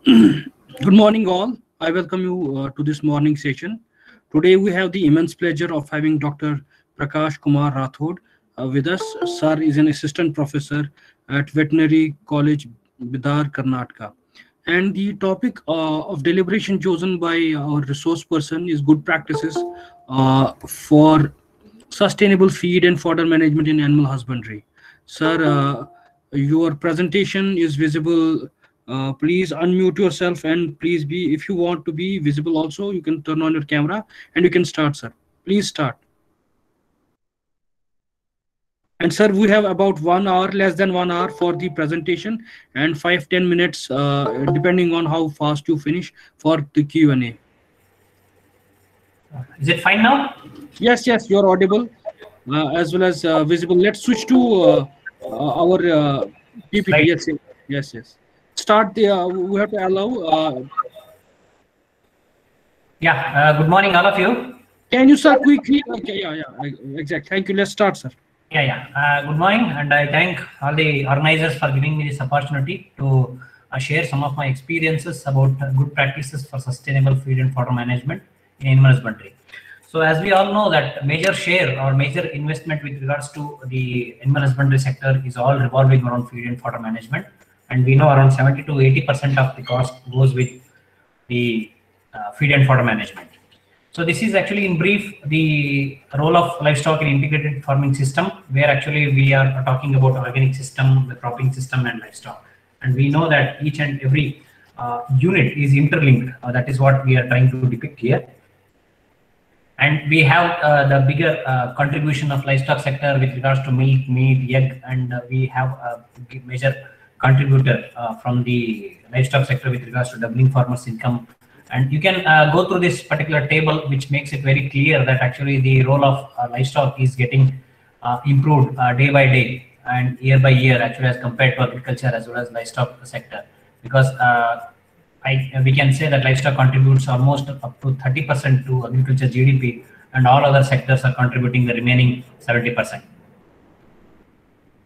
Good morning, all. I welcome you to this morning session. Today, we have the immense pleasure of having Dr. Prakash Kumar Rathod with us. Sir is an assistant professor at Veterinary College, Bidar, Karnataka. And the topic of deliberation chosen by our resource person is good practices for sustainable feed and fodder management in animal husbandry. Sir, your presentation is visible. Please unmute yourself and please be, if you want to be visible also, you can turn on your camera and you can start, sir. Please start. And sir, we have about 1 hour, less than 1 hour for the presentation, and 5-10 minutes, depending on how fast you finish, for the Q&A. Is it fine now? Yes, you're audible as well as visible. Let's switch to our PPT. Yes. Start the. We have to allow. Good morning, all of you. Can you start quickly? Okay, yeah, exactly. Thank you. Let's start, sir. Good morning, and I thank all the organizers for giving me this opportunity to share some of my experiences about good practices for sustainable feed and fodder management in animal husbandry. So, as we all know, that major share or major investment with regards to the animal husbandry sector is all revolving around feed and fodder management, and we know around 70 to 80% of the cost goes with the feed and fodder management. So this is actually in brief the role of livestock in integrated farming system, where actually we are talking about organic system, the cropping system, and livestock. And we know that each and every unit is interlinked. That is what we are trying to depict here. And we have the bigger contribution of livestock sector with regards to milk, meat, egg, and we have a major contributor from the livestock sector with regards to doubling farmers' income. And you can go through this particular table, which makes it very clear that actually the role of livestock is getting improved day by day and year by year, actually, as compared to agriculture as well as livestock sector. Because we can say that livestock contributes almost up to 30% to agriculture GDP, and all other sectors are contributing the remaining 70%.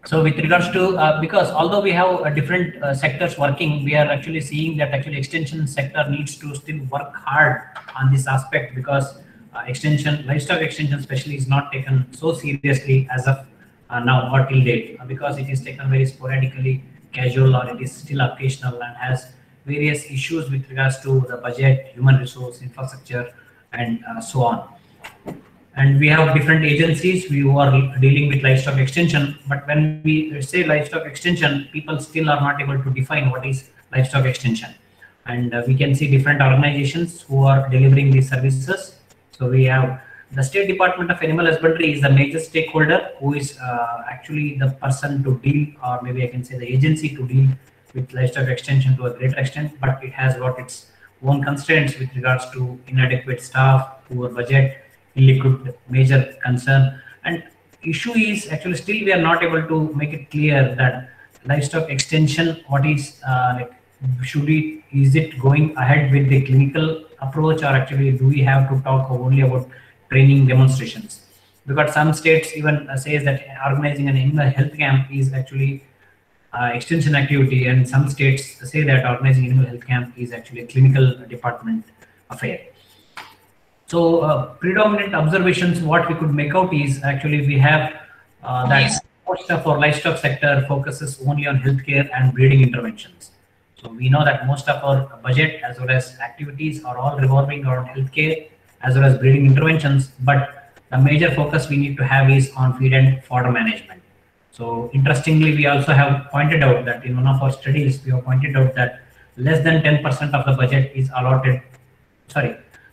So with regards to, because although we have different sectors working, we are actually seeing that actually extension sector needs to still work hard on this aspect, because livestock extension especially is not taken so seriously as of now or till date, because it is taken very sporadically, casual, or it is still occasional and has various issues with regards to the budget, human resource, infrastructure, and so on. And we have different agencies who are dealing with livestock extension. But when we say livestock extension, people still are not able to define what is livestock extension. And we can see different organizations who are delivering these services. So we have the State Department of Animal Husbandry is the major stakeholder, who is actually the person to deal, or maybe I can say the agency to deal with livestock extension to a greater extent. But it has got its own constraints with regards to inadequate staff, poor budget, illiquid major concern. And issue is actually still we are not able to make it clear that livestock extension, what is is it going ahead with the clinical approach, or actually do we have to talk only about training demonstrations? Because some states even says that organizing an animal health camp is actually extension activity, and some states say that organizing animal health camp is actually a clinical department affair. So predominant observations, what we could make out is actually we have that most of our livestock sector focuses only on healthcare and breeding interventions. So we know that most of our budget as well as activities are all revolving around healthcare as well as breeding interventions, but the major focus we need to have is on feed and fodder management. So interestingly, we also have pointed out that in one of our studies, we have pointed out that less than 10% of the budget is allotted,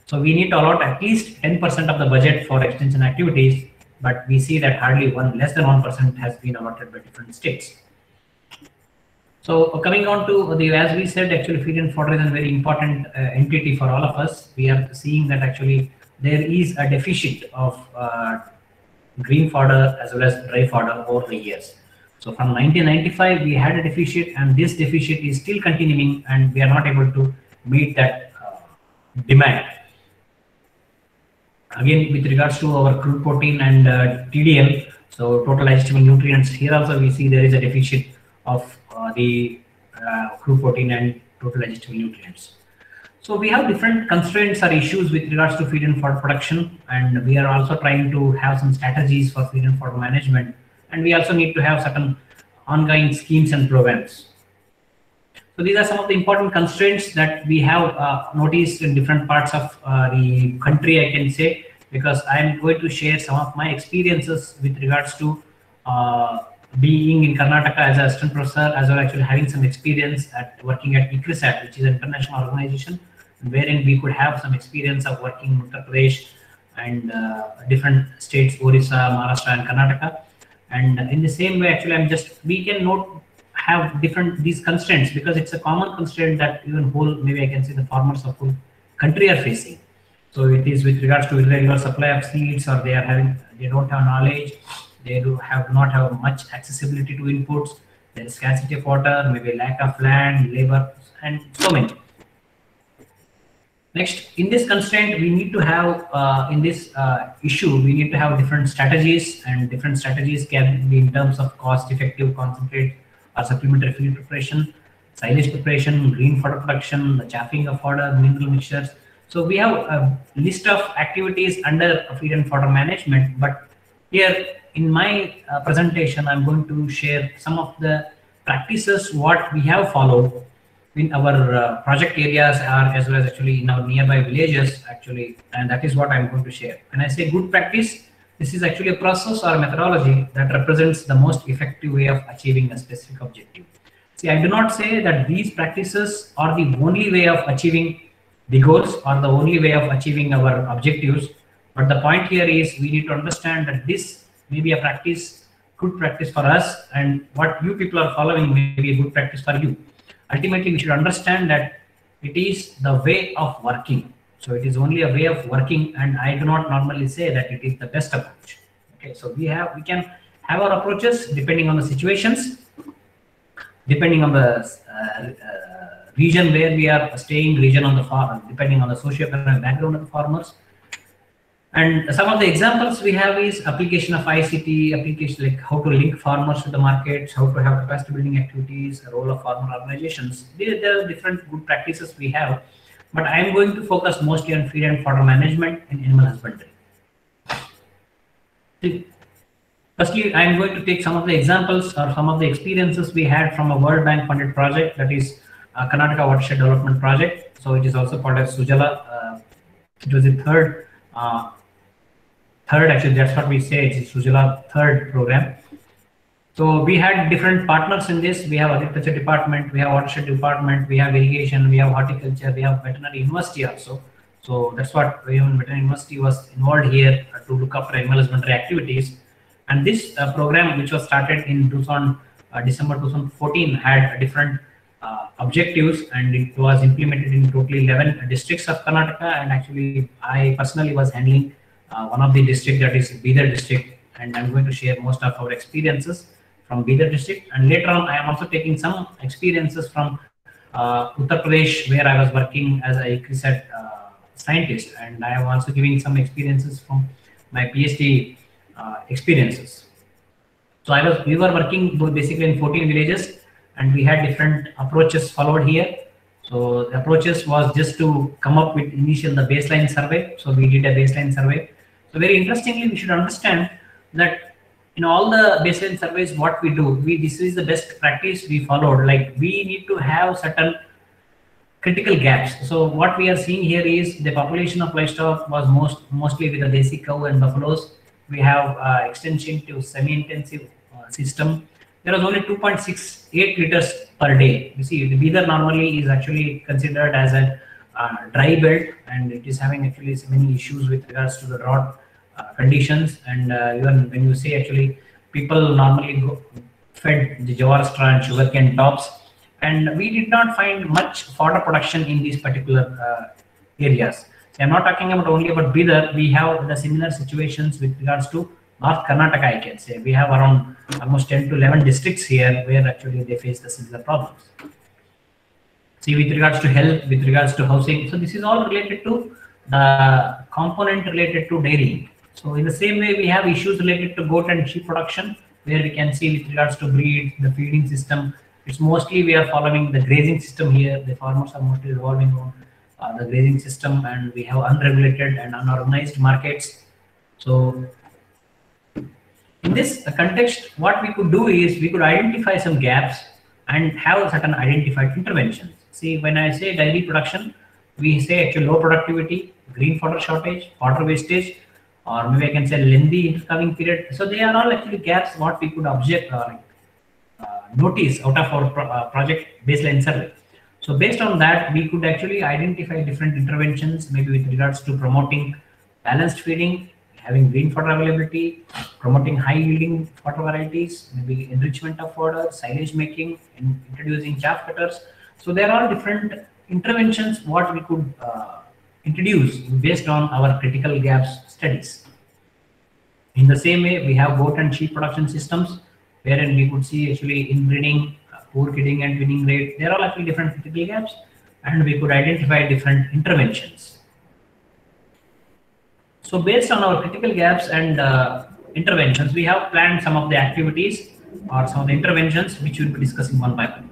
so we need to allot at least 10% of the budget for extension activities, but we see that hardly less than 1% has been allotted by different states. So coming on to the, as we said, actually feed and fodder is a very important entity for all of us. We are seeing that actually there is a deficit of green fodder as well as dry fodder over the years. So from 1995, we had a deficit, and this deficit is still continuing, and we are not able to meet that demand. Again, with regards to our crude protein and TDL, so total digestible nutrients, here also we see there is a deficit of the crude protein and total digestible nutrients. So we have different constraints or issues with regards to feed and fodder production, and we are also trying to have some strategies for feed and fodder management, and we also need to have certain ongoing schemes and programs. So these are some of the important constraints that we have noticed in different parts of the country, I can say, because I am going to share some of my experiences with regards to being in Karnataka as an assistant professor, as well as actually having some experience at working at ICRISAT, which is an international organization, wherein we could have some experience of working in Uttar Pradesh and different states, Orissa, Maharashtra, and Karnataka. And in the same way, actually, we can have these constraints, because it's a common constraint that even maybe I can say the farmers of whole country are facing. So it is with regards to irregular supply of seeds, or they don't have knowledge, they not have much accessibility to inputs, there is scarcity of water, maybe lack of land, labor, and so many. Next, in this constraint, we need to have, in this issue, we need to have different strategies, and different strategies can be in terms of cost-effective concentrate or supplementary feed preparation, silage preparation, green fodder production, the chaffing of fodder, mineral mixtures. So we have a list of activities under feed and fodder management, but here in my presentation, I'm going to share some of the practices what we have followed in our project areas, or as well as actually in our nearby villages, actually, and that is what I'm going to share. When I say good practice, this is actually a process or a methodology that represents the most effective way of achieving a specific objective. See, I do not say that these practices are the only way of achieving the goals or the only way of achieving our objectives, but the point here is we need to understand that this may be a practice, good practice for us, and what you people are following may be a good practice for you. Ultimately, we should understand that it is the way of working. So it is only a way of working, and I do not normally say that it is the best approach. Okay, so we can have our approaches depending on the situations, depending on the region where we are staying, region on the farm, depending on the socio-economic background of the farmers. And some of the examples we have is application of ICT, application like how to link farmers to the markets, how to have capacity building activities, the role of farmer organizations. There are different good practices we have, but I am going to focus mostly on feed and fodder management and animal husbandry. Firstly, I am going to take some of the examples or some of the experiences we had from a World Bank funded project, that is Karnataka Watershed Development Project. So it is also called as Sujala. It was the third, actually that's what we say, it's Sujala third program. So we had different partners in this. We have agriculture department, we have watershed department, we have irrigation, we have horticulture, we have veterinary university also. So that's what even veterinary university was involved here to look after animal husbandry activities. And this program, which was started in December 2014, had different objectives, and it was implemented in totally 11 districts of Karnataka. And actually, I personally was handling one of the district, that is Bidar district, and I'm going to share most of our experiences from Bidar district. And later on, I am also taking some experiences from Uttar Pradesh, where I was working as a ICRISAT scientist, and I am also giving some experiences from my PhD experiences. So we were working basically in 14 villages, and we had different approaches followed here. So the approaches was just to come up with the baseline survey. So we did a baseline survey. So very interestingly, we should understand that in all the baseline surveys, what we do, this is the best practice we followed. Like, we need to have certain critical gaps. So what we are seeing here is the population of livestock was mostly with the desi cow and buffaloes. We have extension to semi-intensive system. There was only 2.68 liters per day. You see, the Bidar normally is actually considered as a dry belt, and it is having actually so many issues with regards to the drought conditions. And even when you say, actually, people normally fed the jawar straw and sugarcane tops, and we did not find much fodder production in these particular areas. So I'm not talking only about Bidar. We have the similar situations with regards to North Karnataka, I can say. We have around almost 10 to 11 districts here where actually they face the similar problems. See, with regards to health, with regards to housing, so this is all related to the component related to dairy. So in the same way, we have issues related to goat and sheep production, where we can see with regards to breed, the feeding system, It's mostly we are following the grazing system here. The farmers are mostly revolving on the grazing system, and we have unregulated and unorganized markets. So in this context, what we could do is we could identify some gaps and have certain identified interventions. See, when I say dairy production, we say actually low productivity, green fodder shortage, fodder wastage, or maybe I can say lengthy intercalving period. So they are all actually gaps what we could object notice out of our project baseline survey. So based on that, we could actually identify different interventions, maybe with regards to promoting balanced feeding, having green fodder availability, promoting high yielding fodder varieties, maybe enrichment of fodder, silage making, and introducing chaff cutters. So there are different interventions what we could introduce based on our critical gaps studies. In the same way, we have goat and sheep production systems, wherein we could see actually inbreeding, poor kidding and winning rate. There are actually different critical gaps, and we could identify different interventions. So based on our critical gaps and interventions, we have planned some of the activities or some of the interventions which we will be discussing one by one.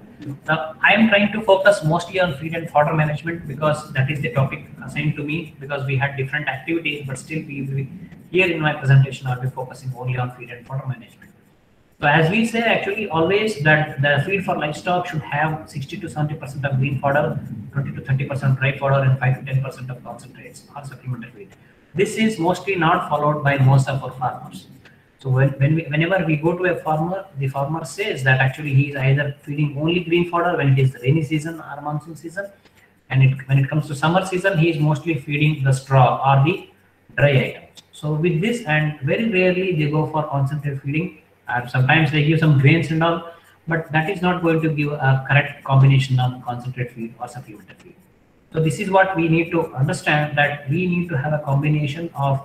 Now, I am trying to focus mostly on feed and fodder management because that is the topic assigned to me, because we had different activities, but still here in my presentation I'll be focusing only on feed and fodder management. So as we say actually always that the feed for livestock should have 60 to 70% of green fodder, 20 to 30% dry fodder, and 5 to 10% of concentrates or supplementary feed. This is mostly not followed by most of our farmers. So whenever we go to a farmer, the farmer says that actually he is either feeding only green fodder when it is the rainy season or monsoon season, and when it comes to summer season, he is mostly feeding the straw or the dry items. So with this, and very rarely they go for concentrate feeding, and sometimes they give some grains and all, but that is not going to give a correct combination of concentrate feed or supplementary feed. So this is what we need to understand, that we need to have a combination of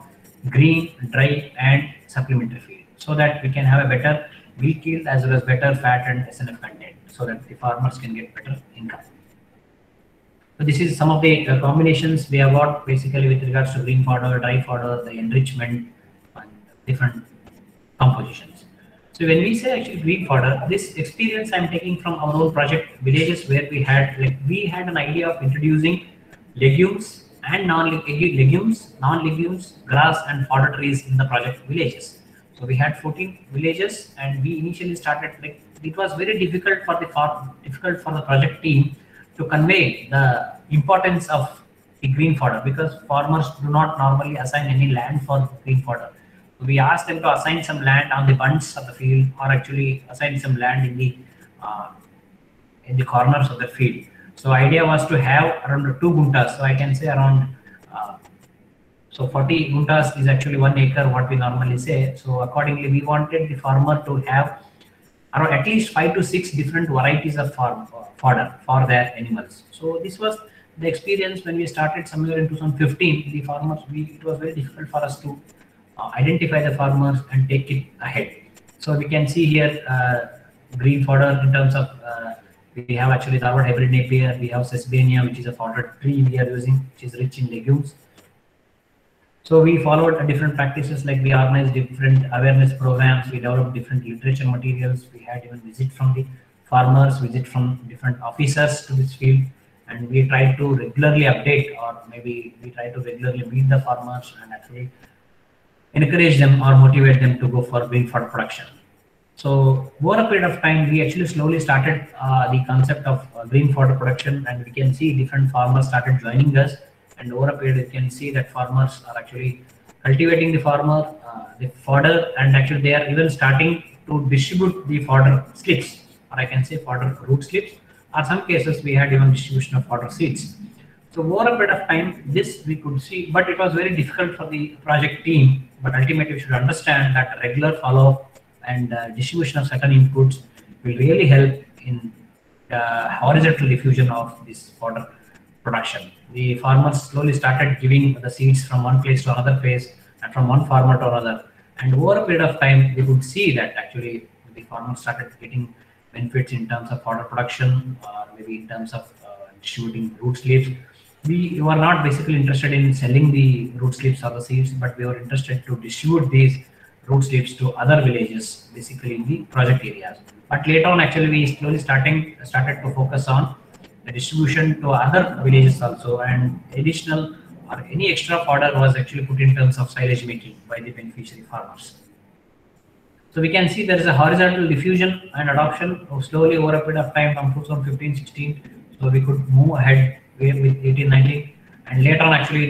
green, dry, and supplementary feed, so that we can have a better milk yield as well as better fat and SNF content, so that the farmers can get better income. So this is some of the combinations we have got basically with regards to green fodder, dry fodder, the enrichment, and different compositions. So when we say actually green fodder, this experience I'm taking from our own project villages, where we had an idea of introducing legumes and non-legumes, grass and fodder trees in the project villages. So we had 14 villages, and we initially started it was very difficult for the project team to convey the importance of the green fodder, because farmers do not normally assign any land for green fodder. We asked them to assign some land on the bunts of the field, or actually assign some land in the corners of the field. So idea was to have around 2 guntas. So I can say around 40 guntas is actually 1 acre, what we normally say. So accordingly, we wanted the farmer to have around at least 5 to 6 different varieties of fodder for their animals. So this was the experience when we started somewhere in 2015. The farmers, it was very difficult for us to identify the farmers and take it ahead. So we can see here green fodder in terms of we have actually the hybrid Napier, we have Sesbania, which is a fodder tree we are using, which is rich in legumes. So we followed different practices, like we organized different awareness programs, we developed different literature materials, we had even visit from the farmers, visit from different officers to this field, and we tried to regularly update, or maybe we try to regularly meet the farmers and actually encourage them or motivate them to go for green fodder production. So over a period of time, we actually slowly started the concept of green fodder production, and we can see different farmers started joining us. And over a period, you can see that farmers are actually cultivating the fodder, and actually they are even starting to distribute the fodder slips, or I can say fodder root slips, or some cases we had even distribution of fodder seeds. So over a period of time, this we could see, but it was very difficult for the project team. But ultimately, we should understand that regular follow-up and distribution of certain inputs will really help in horizontal diffusion of this fodder production. The farmers slowly started giving the seeds from one place to another place, and from one farmer to another. And over a period of time, we could see that actually the farmers started getting benefits in terms of fodder production, or maybe in terms of distributing root slips. We were not basically interested in selling the root slips or the seeds, but we were interested to distribute these routes leads to other villages, basically in the project areas. But later on, actually, we slowly started to focus on the distribution to other villages also, and additional or any extra fodder was actually put in terms of silage making by the beneficiary farmers. So we can see there is a horizontal diffusion and adoption slowly over a period of time from 2015-16. So we could move ahead with 1890, and later on actually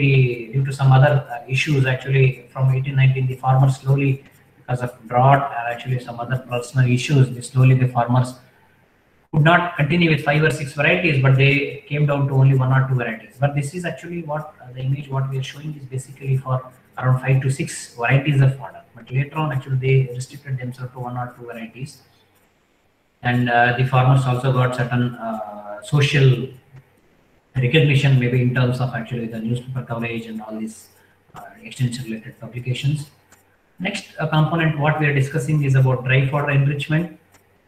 due to some other issues actually from 1819 the farmers slowly, because of drought or actually some other personal issues, the farmers could not continue with 5 or 6 varieties, but they came down to only 1 or 2 varieties. But this is actually what the image what we are showing is basically for around 5 to 6 varieties of fodder. But later on, actually, they restricted themselves to 1 or 2 varieties, and the farmers also got certain social recognition, maybe in terms of actually the newspaper coverage and all these extension related publications. Next component what we are discussing is about dry fodder enrichment,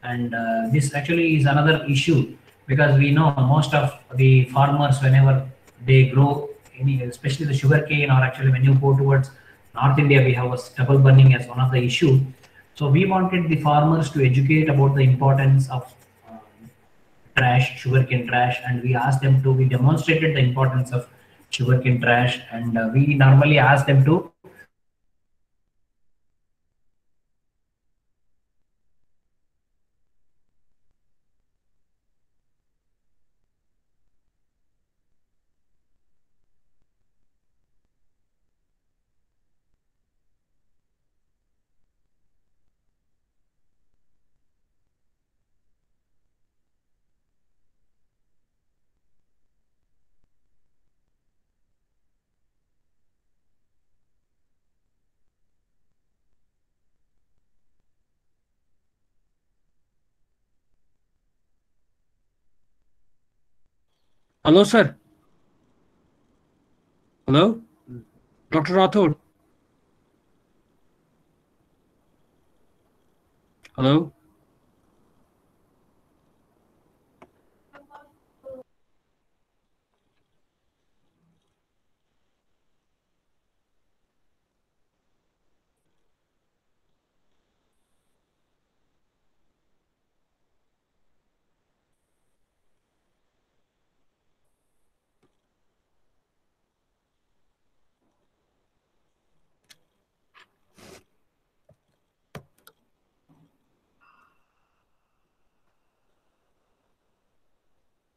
and this actually is another issue, because we know most of the farmers whenever they grow any, especially the sugar cane, or actually when you go towards North India we have a stubble burning as one of the issue. So we wanted the farmers to educate about the importance of trash, sugarcane trash, and we demonstrated the importance of sugarcane trash, and we normally ask them to Hello, sir. Hello, Dr. Rathod. Hello.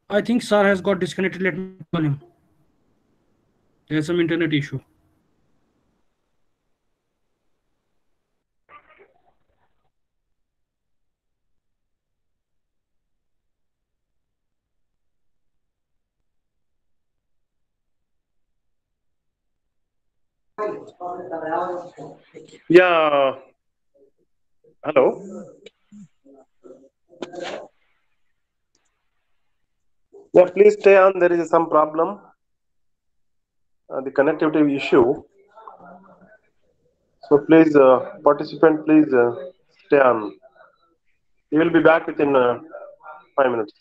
I think sir has got disconnected. Let me call him. There's some internet issue. Yeah. Hello. Yeah, please stay on. There is some problem. The connectivity issue. So please, participant, please stay on. We will be back within 5 minutes.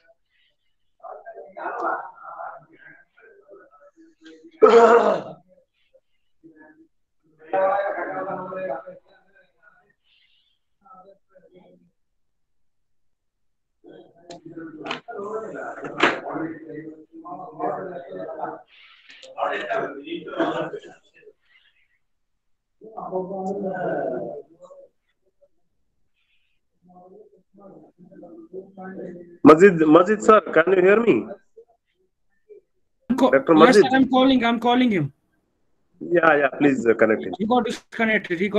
Majid sir, can you hear me? Dr. Yes, Majid. sir, I'm calling him. Yeah, please connect him. He got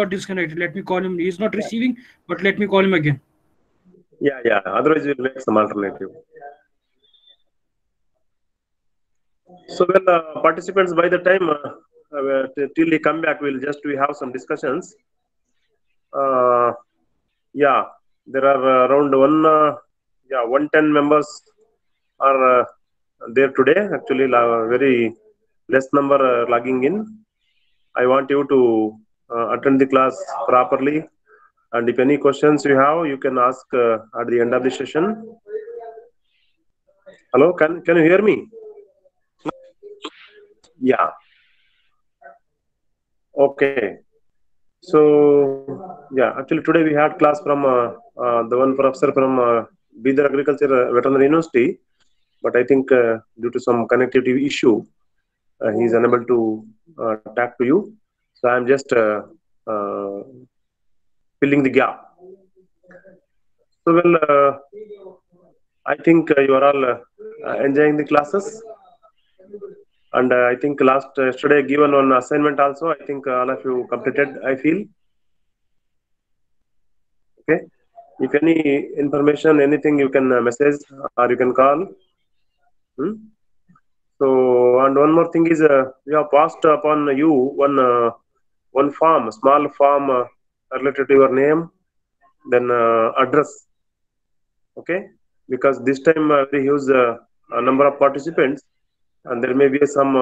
disconnected. Let me call him. He's not receiving, but let me call him again. Yeah. Otherwise, we'll make some alternative. So, well, participants, by the time till they come back, we have some discussions. Yeah, there are around 110 members are there today. Actually, very less number logging in. I want you to attend the class properly, and if any questions you have, you can ask at the end of the session. Hello, can you hear me? Yeah. Okay. So yeah, actually today we had class from the one professor from Bidar Agriculture Veterinary University, but I think due to some connectivity issue, he is unable to talk to you. So I am just filling the gap. So well, I think you are all enjoying the classes, and I think yesterday given one assignment also. I think all of you completed, I feel. Okay. If any information, anything, you can message or you can call. So, and one more thing is, we have passed upon you one form, small form related to your name, then address. Okay, because this time we use a number of participants, and there may be some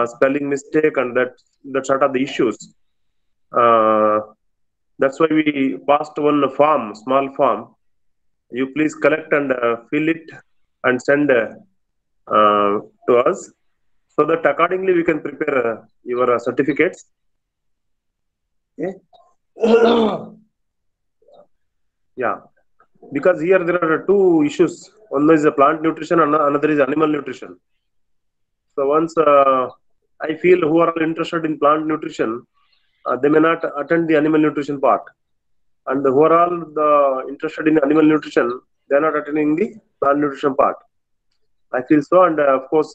spelling mistake, and that sort of the issues. That's why we passed one form, small form. You please collect and fill it and send to us, so that accordingly we can prepare your certificates. Okay. Yeah, because here there are two issues. One is plant nutrition, and another is animal nutrition. So once I feel who are interested in plant nutrition, they may not attend the animal nutrition part, and who are all interested in animal nutrition, they are not attending the plant nutrition part. I feel so, and of course,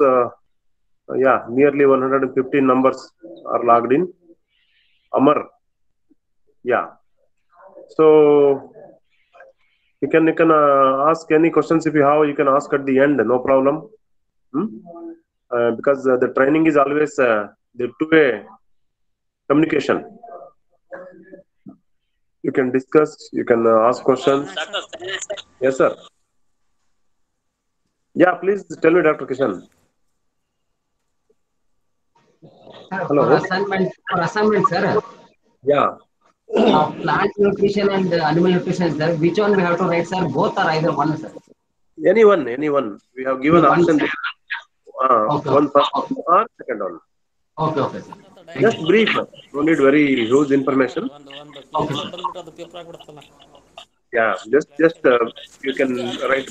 yeah, nearly 115 numbers are logged in. Amar, yeah. So you can ask any questions if you have. You can ask at the end, no problem. Because the training is always the two-way communication. You can discuss. You can ask questions. Yes, sir. Yeah, please tell me, Dr. Kishan. Hello. For assignment, sir. Yeah. Plant nutrition and animal nutrition, sir. Which one we have to write, sir? Both or either one, sir? Anyone. We have given option there. Okay. One first or second one. Okay, sir. Just brief. No need very huge information. Okay. Yeah, just you can write.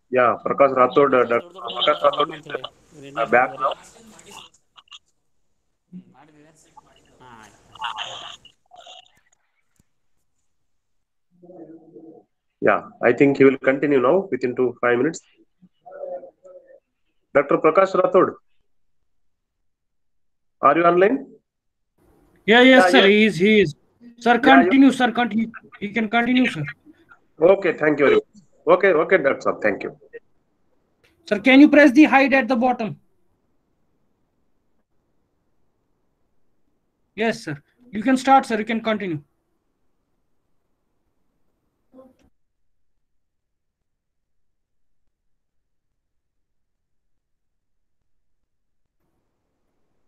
Yeah, Prakash Rathod, Prakash Rathod is back now. Yeah, I think he will continue now within 5 minutes. Dr. Prakash Rathod, are you online? Yes, sir. He is. Sir, continue, sir. Continue. He can continue, sir. Okay, thank you very much. Okay, that's all. Thank you. Sir, can you press the hide at the bottom? Yes, sir. You can start, sir. You can continue.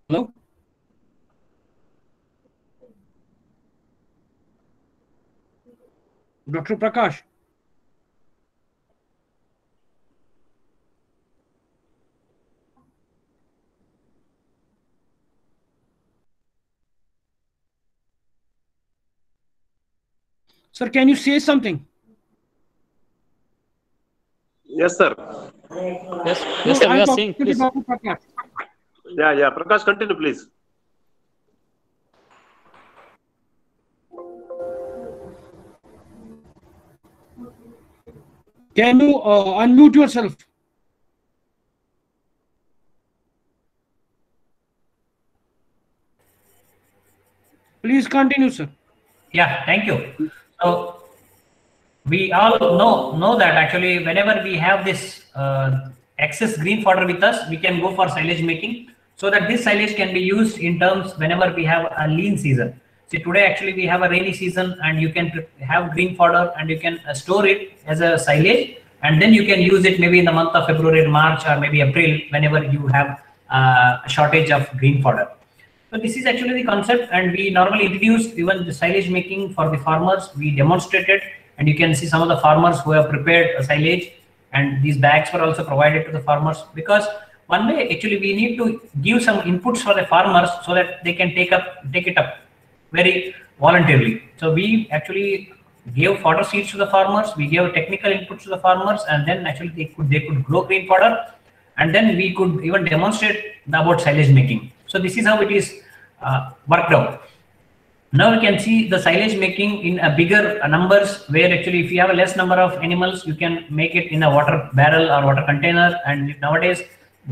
Hello? Dr. Prakash. Sir, can you say something? Yes, sir. Yes, sir, we are seeing, please. Dr. Prakash. Yeah. Prakash, continue, please. Can you unmute yourself? Please continue, sir. Yeah, thank you. So we all know that actually whenever we have this excess green fodder with us, we can go for silage making, so that this silage can be used in terms whenever we have a lean season. See, today actually we have a rainy season, and you can have green fodder and you can store it as a silage, and then you can use it maybe in the month of February, March, or maybe April, whenever you have a shortage of green fodder. So this is actually the concept, and we normally introduce even the silage making for the farmers. We demonstrated, and you can see some of the farmers who have prepared a silage, and these bags were also provided to the farmers, because one way actually we need to give some inputs for the farmers so that they can take it up very voluntarily. So we actually gave fodder seeds to the farmers, we gave technical inputs to the farmers, and then actually they could grow green fodder, and then we could even demonstrate about silage making. So this is how it is worked out. Now we can see the silage making in a bigger numbers, where actually if you have a less number of animals, you can make it in a water barrel or water container. And nowadays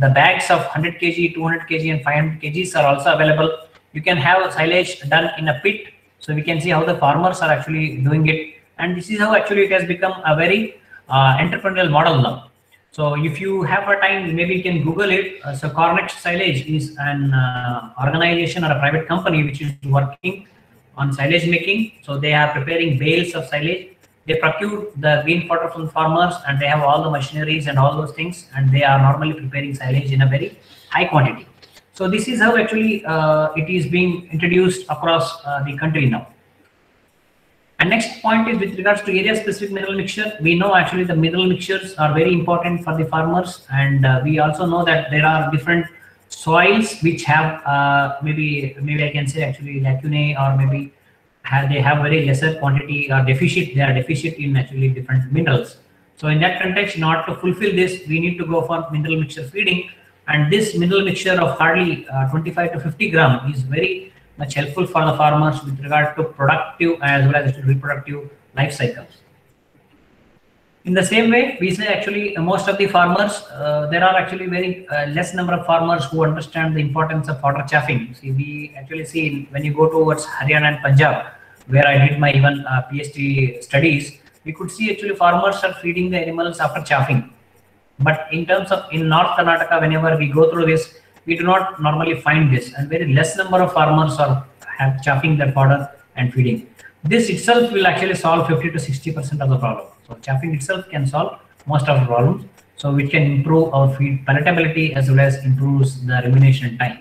the bags of 100 kg, 200 kg and 500 kgs are also available. You can have silage done in a pit. So we can see how the farmers are actually doing it. And this is how actually it has become a very entrepreneurial model now. So if you have a time, maybe you can Google it. So Cornex Silage is an organization or a private company which is working on silage making. So they are preparing bales of silage. They procure the green fodder from farmers, and they have all the machineries and all those things, and they are normally preparing silage in a very high quantity. So this is how actually it is being introduced across the country now. And next point is with regards to area specific mineral mixture. We know actually the mineral mixtures are very important for the farmers, and we also know that there are different soils which have maybe I can say actually lacunae, or maybe they have very lesser quantity or deficit. They are deficient in actually different minerals. So in that context, in order to fulfill this, we need to go for mineral mixture feeding, and this mineral mixture of hardly 25 to 50 gram is very much helpful for the farmers with regard to productive as well as reproductive life cycles. In the same way, we say actually most of the farmers, there are actually very less number of farmers who understand the importance of fodder chaffing. See, we actually see when you go towards Haryana and Punjab, where I did my even PhD studies, we could see actually farmers are feeding the animals after chaffing. But in terms of in North Karnataka, whenever we go through this, we do not normally find this, and very less number of farmers have chaffing their fodder and feeding. This itself will actually solve 50 to 60% of the problem. So chaffing itself can solve most of the problems. So we can improve our feed palatability as well as improves the rumination time.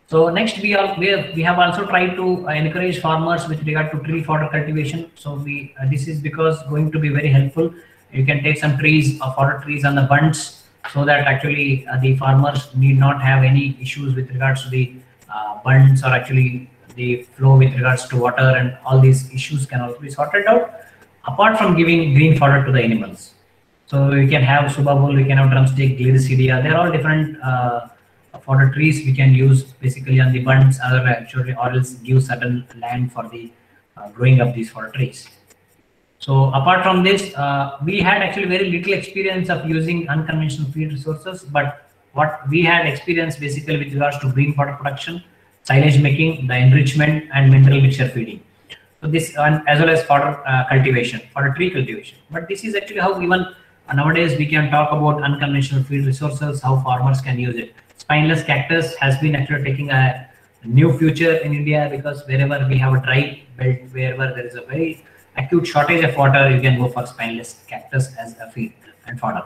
So next we have also tried to encourage farmers with regard to tree fodder cultivation. So this is because going to be very helpful. You can take some trees or fodder trees on the bunds, so that actually the farmers need not have any issues with regards to the bunds, or actually the flow with regards to water, and all these issues can also be sorted out, apart from giving green fodder to the animals. So you can have subabul, we can have drumstick, gliricidia. They're all different fodder trees we can use basically on the bunds, or else give certain land for the growing of these fodder trees. So apart from this, we had actually very little experience of using unconventional feed resources, but what we had experience basically with regards to green fodder production, silage making, the enrichment, and mineral mixture feeding. So this, as well as fodder cultivation, fodder tree cultivation. But this is actually how even nowadays we can talk about unconventional feed resources, how farmers can use it. Spineless cactus has been actually taking a new future in India, because wherever we have a dry belt, wherever there is a very acute shortage of water, you can go for spineless cactus as a feed and fodder.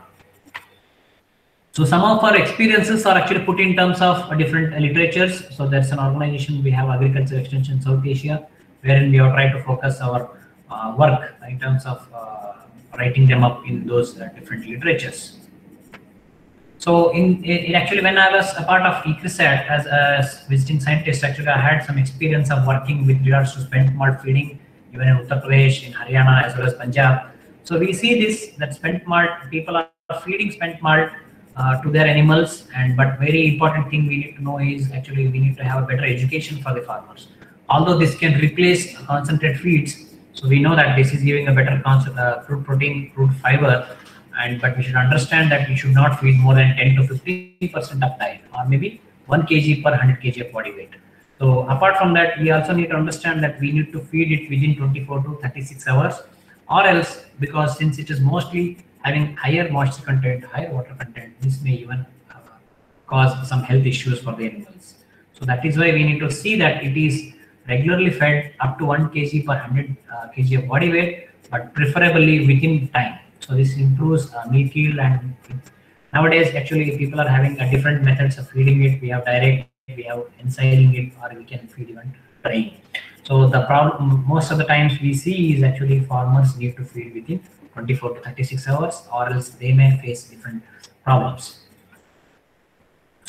So some of our experiences are actually put in terms of different literatures. So there's an organization, we have Agriculture Extension South Asia, wherein we have tried to focus our work in terms of writing them up in those different literatures. So in actually, when I was a part of ICRISAT as a visiting scientist, actually I had some experience of working with regards to spent malt feeding, even in Uttar Pradesh, in Haryana, as well as Punjab. So we see this, that spent malt, people are feeding spent malt to their animals, but very important thing we need to know is actually we need to have a better education for the farmers. Although this can replace concentrate feeds, so we know that this is giving a better fruit protein, fruit fiber, but we should understand that we should not feed more than 10 to 15% of diet, or maybe 1 kg per 100 kg of body weight. So apart from that, we also need to understand that we need to feed it within 24 to 36 hours, or else, because since it is mostly having higher moisture content, higher water content, this may even cause some health issues for the animals. So that is why we need to see that it is regularly fed up to 1 kg per 100 kg of body weight, but preferably within time. So this improves meat yield, and nowadays actually people are having different methods of feeding it. We have direct, we have ensiling it, or we can feed even drying. So the problem most of the times we see is actually farmers need to feed within 24 to 36 hours, or else they may face different problems.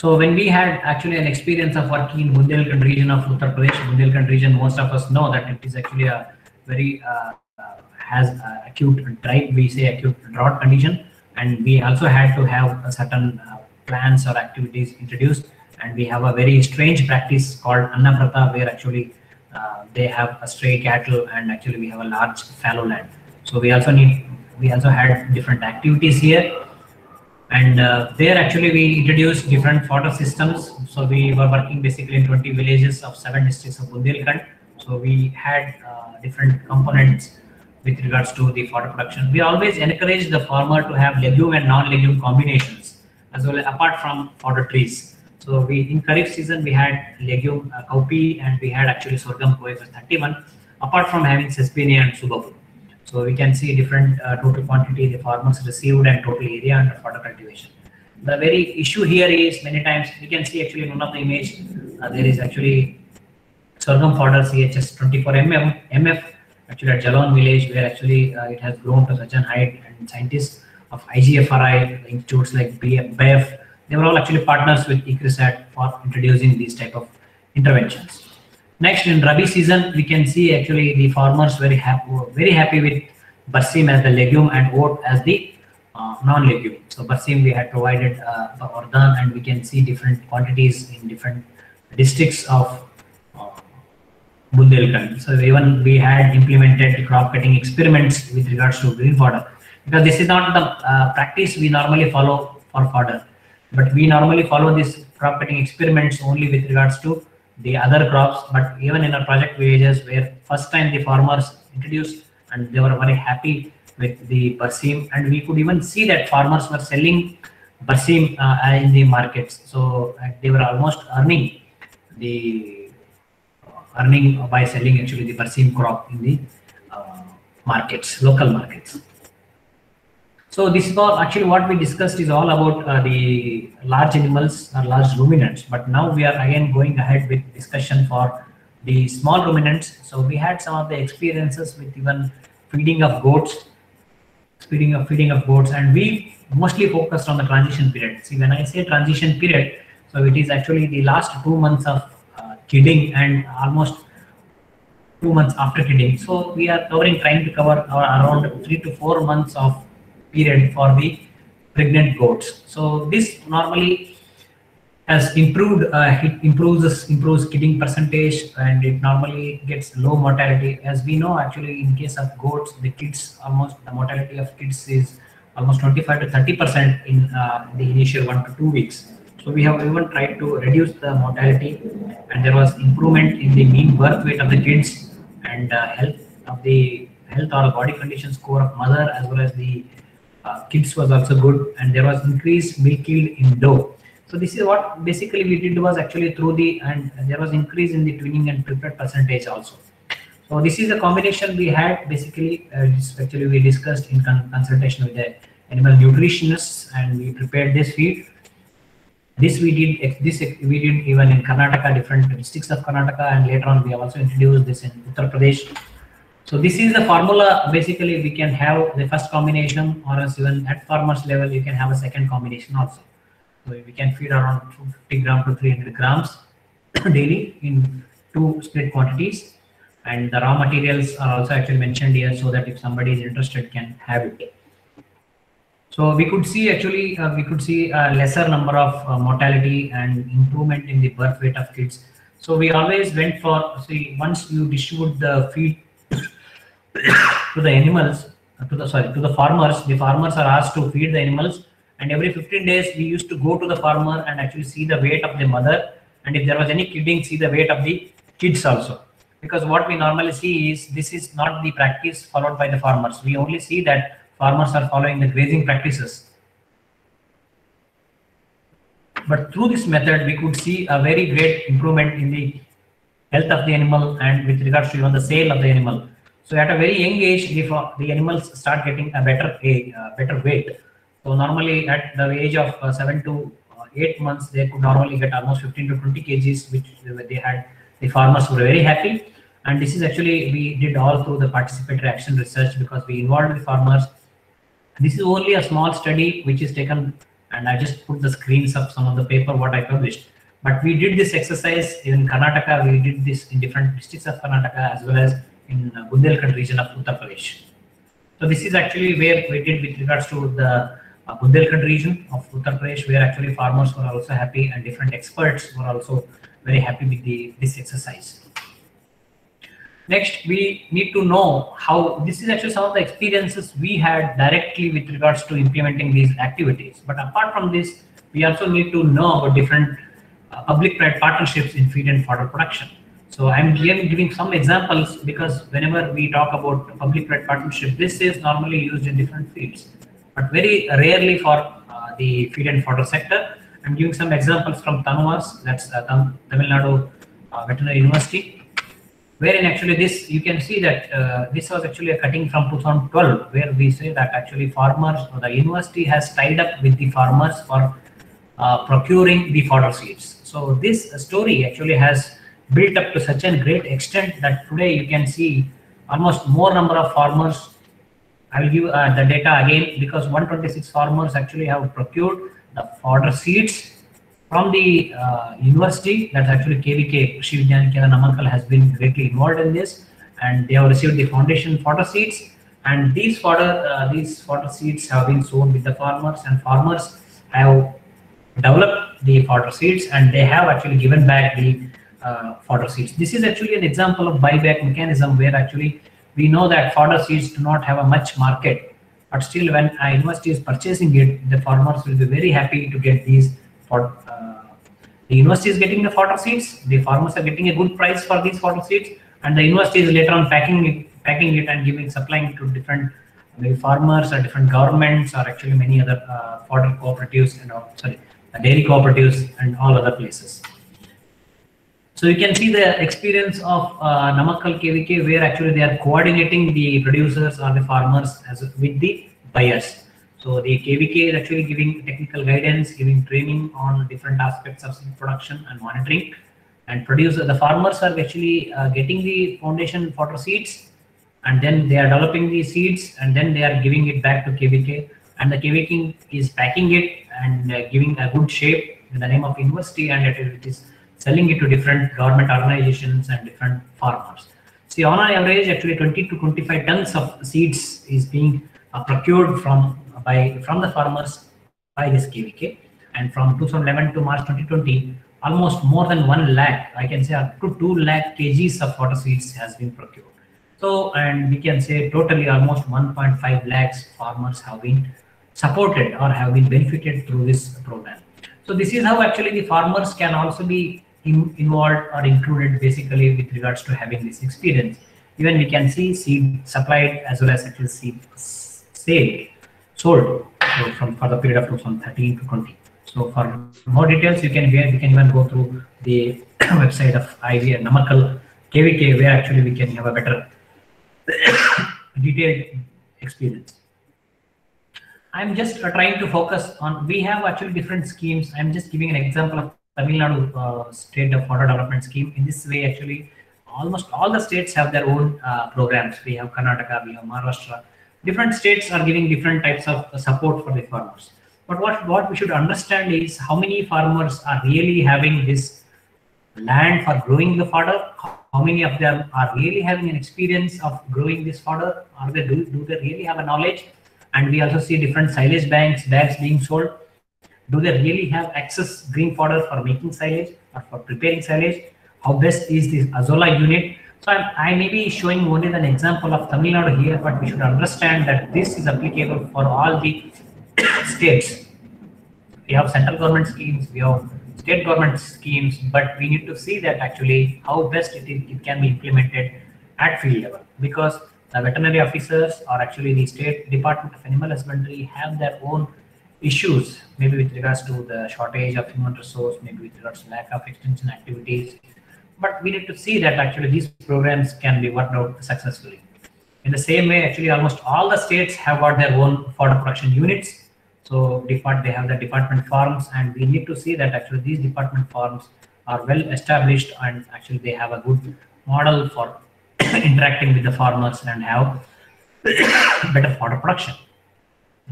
So when we had actually an experience of working in Bundelkhand region of Uttar Pradesh, Bundelkhand region, most of us know that it is actually a very has acute dry, we say acute drought condition, and we also had to have a certain plans or activities introduced, and we have a very strange practice called Annaprata, where actually they have a stray cattle, and actually we have a large fallow land. So we also had different activities here. And there actually we introduced different fodder systems. So we were working basically in 20 villages of 7 districts of Bundelkhand. So we had different components with regards to the fodder production. We always encourage the farmer to have legume and non-legume combinations, as well as apart from fodder trees. So we in Kharif season we had legume cowpea, and we had actually sorghum Coefer 31, apart from having sesbania and subapur. So we can see different total quantity the farmers received and total area under fodder cultivation. The very issue here is many times we can see actually in one of the image there is actually sorghum fodder CHS 24 MF actually at Jalon village, where actually it has grown to such an height, and scientists of IGFRI institutes like BF, they were all actually partners with ICRISAT for introducing these type of interventions. Next, in Rabi season, we can see actually the farmers very happy with barsim as the legume and oat as the non-legume. So barsim we had provided Ordan, and we can see different quantities in different districts of Bundelkhand. So even we had implemented crop cutting experiments with regards to green fodder, because this is not the practice we normally follow for fodder, but we normally follow this crop cutting experiments only with regards to the other crops. But even in our project villages, where first time the farmers introduced, and they were very happy with the barsim, and we could even see that farmers were selling barsim in the markets. So they were almost earning by selling actually the barsim crop in the markets, local markets. So this is all actually what we discussed is all about the large animals or large ruminants. But now we are again going ahead with discussion for the small ruminants. So we had some of the experiences with even feeding of goats, and we mostly focused on the transition period. See, when I say transition period, so it is actually the last 2 months of kidding and almost 2 months after kidding. So we are trying to cover around 3 to 4 months of period for the pregnant goats. So this normally has improved, it improves kidding percentage, and it normally gets low mortality. As we know, actually in case of goats, the mortality of kids is almost 25 to 30% in the initial 1 to 2 weeks. So we have even tried to reduce the mortality, and there was improvement in the mean birth weight of the kids, and health or body condition score of mother as well as the kids was also good, and there was increased milk yield in doe. So this is what basically we did was actually and there was increase in the twinning and triplet percentage also. So this is a combination we had basically. Actually we discussed in consultation with the animal nutritionists, and we prepared this feed. This we did even in Karnataka, different districts of Karnataka, and later on we have also introduced this in Uttar Pradesh. So this is the formula. Basically, we can have the first combination, or else even at farmers level, you can have a second combination also. So we can feed around 250 grams to 300 grams daily in 2 split quantities, and the raw materials are also actually mentioned here, so that if somebody is interested, can have it. So we could see actually a lesser number of mortality and improvement in the birth weight of kids. So we always went for, see, once you distribute the feed to the animals, to the farmers, the farmers are asked to feed the animals, and every 15 days we used to go to the farmer and actually see the weight of the mother, and if there was any kidding, see the weight of the kids also. Because what we normally see is, this is not the practice followed by the farmers. We only see that farmers are following the grazing practices. But through this method, we could see a very great improvement in the health of the animal, and with regards to even the sale of the animal. So at a very young age, the animals start getting a better weight. So normally at the age of 7 to 8 months, they could normally get almost 15 to 20 kgs, which they had. The farmers were very happy. And this is actually, we did all through the participatory action research, because we involved the farmers. This is only a small study which is taken and I just put the screens of some of the paper what I published. But we did this exercise in Karnataka. We did this in different districts of Karnataka as well as in Bundelkhand region of Uttar Pradesh. So this is actually where we did with regards to the Bundelkhand region of Uttar Pradesh, where actually farmers were also happy and different experts were also very happy with this exercise. Next, we need to know how this is actually some of the experiences we had directly with regards to implementing these activities. But apart from this, we also need to know about different public-private partnerships in feed and fodder production. So I'm giving some examples because whenever we talk about public-private partnership, this is normally used in different fields, but very rarely for the feed and fodder sector. I'm giving some examples from TANUVAS, that's Tamil Nadu Veterinary University, wherein actually this, you can see that this was actually a cutting from 2012, where we say that actually farmers or the university has tied up with the farmers for procuring the fodder seeds. So this story actually has built up to such a great extent that today you can see almost more number of farmers. I will give the data again because 126 farmers actually have procured the fodder seeds from the university. That's actually KVK, Krishi Vigyan Kendra Namakkal has been greatly involved in this, and they have received the foundation fodder seeds. And these fodder seeds have been sown with the farmers, and farmers have developed the fodder seeds, and they have actually given back the fodder seeds. This is actually an example of buyback mechanism where actually we know that fodder seeds do not have a much market, but still when a university is purchasing it, the farmers will be very happy to get these. The university is getting the fodder seeds, the farmers are getting a good price for these fodder seeds, and the university is later on packing it and supplying it to different maybe farmers or different governments or actually many other fodder cooperatives and dairy cooperatives and all other places. So you can see the experience of Namakkal KVK, where actually they are coordinating the producers or the farmers with the buyers. So the KVK is actually giving technical guidance, giving training on different aspects of seed production and monitoring. And the farmers are actually getting the foundation fodder seeds, and then they are developing these seeds, and then they are giving it back to KVK, and the KVK is packing it and giving a good shape in the name of university, and it is selling it to different government organizations and different farmers. See, on an average, actually 20 to 25 tons of seeds is being procured from the farmers by this KVK, and from 2011 to March 2020, almost more than 1 lakh, I can say up to 2 lakh kgs of fodder seeds has been procured. So, and we can say totally almost 1.5 lakhs farmers have been supported or have been benefited through this program. So this is how actually the farmers can also be involved or included basically with regards to having this experience. Even we can see seed supplied as well as actually seed sold for the period of 2013 to 20. So for more details, we can even go through the website of IVR Namakkal KVK, where actually we can have a better detailed experience. I'm just trying to focus on, we have actually different schemes. I'm just giving an example of Tamil Nadu State of Fodder Development Scheme. In this way, actually, almost all the states have their own programs. We have Karnataka, we have Maharashtra. Different states are giving different types of support for the farmers. But what we should understand is how many farmers are really having this land for growing the fodder. How many of them are really having an experience of growing this fodder? Do they really have a knowledge? And we also see different silage bags being sold. Do they really have access green fodder for making silage or for preparing silage? How best is this Azolla unit? So I may be showing only an example of Tamil Nadu here, but we should understand that this is applicable for all the states. We have central government schemes, we have state government schemes, but we need to see that actually how best it can be implemented at field level, because the veterinary officers or actually the state department of animal husbandry have their own issues, maybe with regards to the shortage of human resource, maybe with regards to lack of extension activities. But we need to see that actually these programs can be worked out successfully. In the same way, actually almost all the states have got their own fodder production units. So they have the department farms, and we need to see that actually these department farms are well established, and actually they have a good model for interacting with the farmers and have better fodder production.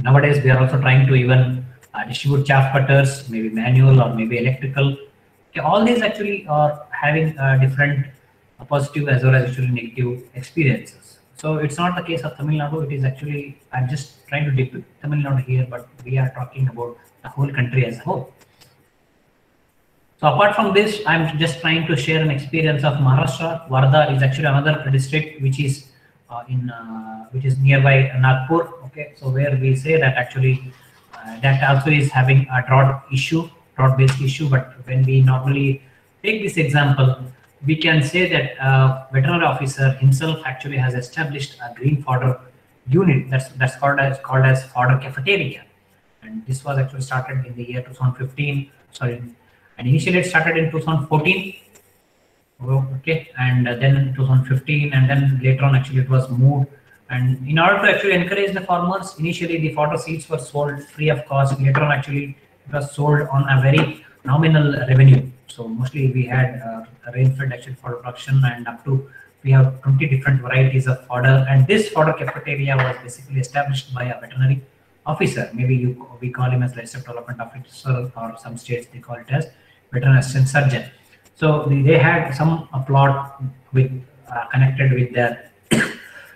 Nowadays, we are also trying to even distribute chaff cutters, maybe manual or maybe electrical. Okay, all these actually are having different positive as well as actually negative experiences. So it's not the case of Tamil Nadu. It is actually, I'm just trying to depict Tamil Nadu here, but we are talking about the whole country as a whole. So apart from this, I'm just trying to share an experience of Maharashtra. Wardha is actually another district which is which is nearby Nagpur. Okay, so where we say that actually that also is having a drought-based issue. But when we normally take this example, we can say that veterinary officer himself actually has established a green fodder unit that's called as fodder cafeteria, and this was actually started in the year 2015. Sorry, and initially it started in 2014. Okay, and then in 2015, and then later on actually it was moved. And in order to actually encourage the farmers, initially the fodder seeds were sold free of cost. Later on actually it was sold on a very nominal revenue. So mostly we had rain-fed actually fodder production, and up to we have 20 different varieties of fodder. And this fodder cafeteria was basically established by a veterinary officer. Maybe we call him as livestock development officer, or some states they call it as veterinary assistant surgeon. So they had some plot with connected with their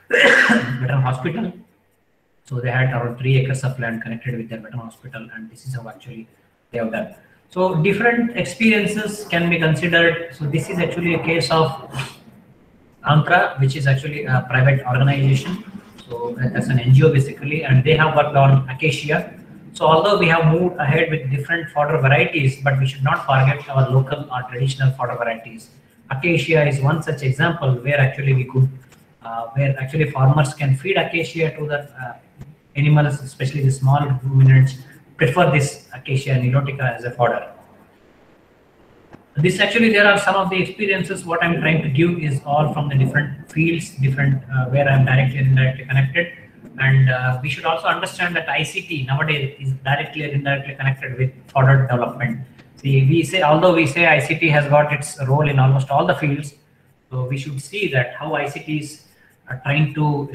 veterinary hospital. So they had around 3 acres of land connected with their veterinary hospital, and this is how actually they have done. So different experiences can be considered. So this is actually a case of ANCRA, which is actually a private organization. So that's an NGO basically, and they have worked on acacia. So although we have moved ahead with different fodder varieties, but we should not forget our local or traditional fodder varieties. Acacia is one such example where actually we could, where actually farmers can feed acacia to the animals, especially the small ruminants, prefer this Acacia nilotica as a fodder. This actually, there are some of the experiences. What I'm trying to give is all from the different fields, different where I'm directly and indirectly connected. And we should also understand that ICT nowadays is directly or indirectly connected with fodder development. See, we say, although we say ICT has got its role in almost all the fields, so we should see that how ICTs are trying to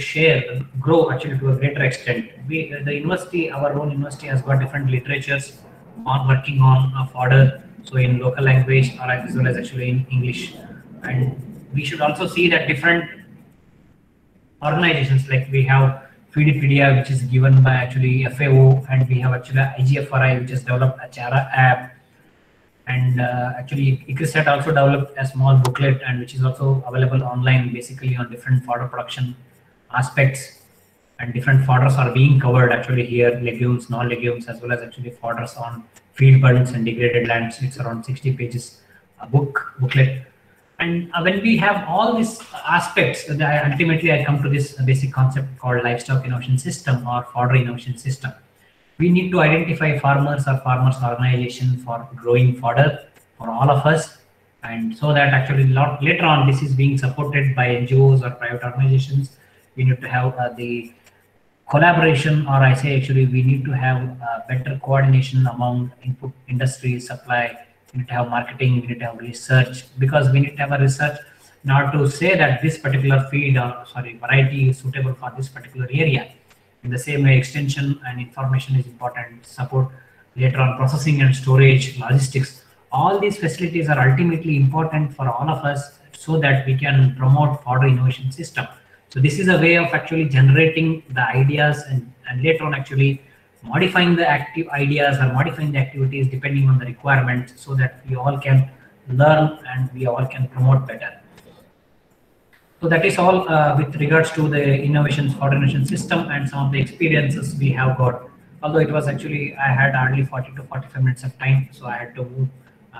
grow actually to a greater extent. The university, our own university, has got different literatures on working on fodder, so in local language or as well as actually in English. And we should also see that different organizations, like we have Feedipedia, which is given by actually FAO, and we have actually IGFRI, which has developed a Chara app. And actually ICRISAT also developed a small booklet, and which is also available online basically on different fodder production aspects, and different fodders are being covered actually here, legumes, non-legumes, as well as actually fodders on field burdens and degraded lands. It's around 60 pages booklet. And when we have all these aspects, ultimately I come to this basic concept called livestock innovation system or fodder innovation system. We need to identify farmers or farmers organization for growing fodder for all of us, and so that actually later on this is being supported by NGOs or private organizations. We need to have the collaboration, or I say actually we need to have better coordination among input industry, supply. We need to have marketing, we need to have research, because we need to have a research in order to say that this particular variety is suitable for this particular area. In the same way, extension and information is important, support later on processing and storage, logistics. All these facilities are ultimately important for all of us so that we can promote fodder innovation system. So this is a way of actually generating the ideas and later on actually modifying the active ideas or modifying the activities depending on the requirements, so that we all can learn and we all can promote better. So that is all with regards to the innovations fodder innovation system and some of the experiences we have got. Although it was actually, I had hardly 40 to 45 minutes of time, so I had to move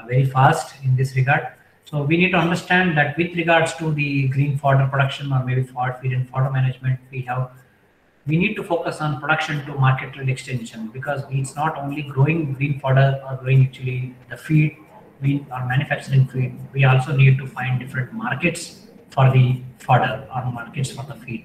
very fast in this regard. So we need to understand that with regards to the green fodder production or maybe feed and fodder management, we need to focus on production to market-led extension, because it's not only growing green fodder or growing actually the feed, we are manufacturing feed. We also need to find different markets for the fodder or markets for the feed.